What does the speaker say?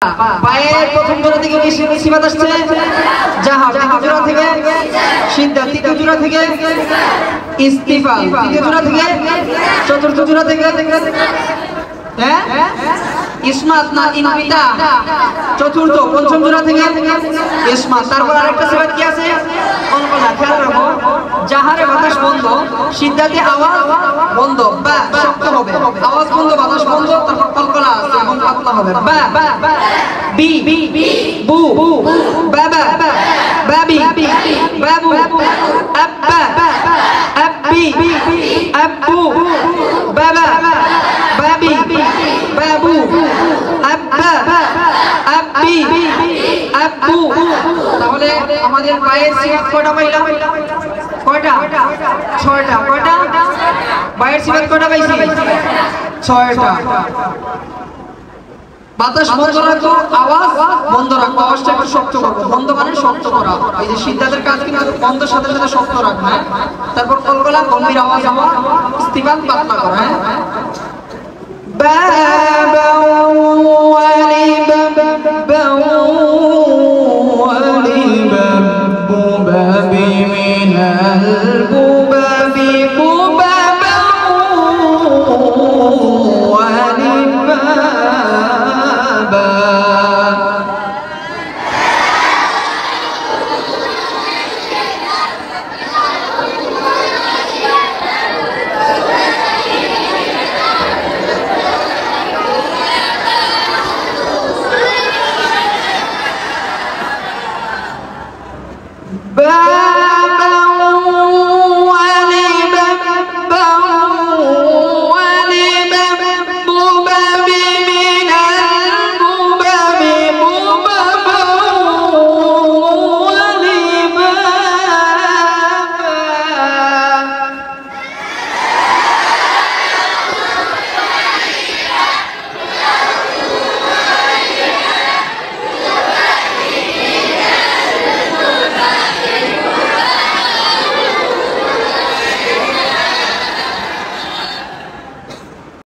পায়ের প্রথম জোড়া থেকে কি বাতাস আসছে? জাহা। দ্বিতীয় জোড়া থেকে সিদ্ধা। তৃতীয় জোড়া থেকে ইস্তিফা। তৃতীয় জোড়া থেকে চতুর্থ জোড়া থেকে হ্যাঁ ইসমাত না ইনবিতা। চতুর্থ পঞ্চম জোড়া থেকে ইসমাত। তারপর আরেকটা সিফাত কি আছে? কলকলা। খেয়াল রাখো, জাহারে বাতাস বন্ধ, সিদ্ধাতে আওয়াজ বন্ধ, বা শক্ত হবে। আওয়াজ বন্ধ, বাতাস বন্ধ, তারপর কলকলা আছে এবং পাতলা হবে। বা বি বু বাবা বাবি বাবু আব্বা আব্বি আব্বু বাবা বাবি বাবু আব্বা আব্বি আব্বু। তাহলে আমাদের পায়ের সিফাত কয়টা পাইলাম? কয়টা? 6টা। কয়টা? পায়ের সিফাত কয়টা পাইছি? 6টা। বাতাস বন্ধ রাখো, আওয়াজ বন্ধ রাখো। আওয়াজটা একটু শক্ত করবো। বন্ধ মানে শক্ত করা। এই যে সিদ্ধাতের কাজ কিন্তু বন্ধের সাথে সাথে শক্ত রাখবে। তারপর কলকলা গম্ভীর আওয়াজ আমার, ইস্তিফাত পাতলা করা। বাবা ওয়ালিবা ওয়ালিবা বুবাবি মিনাল বুবাবি বুবাবা ওয়ালিবা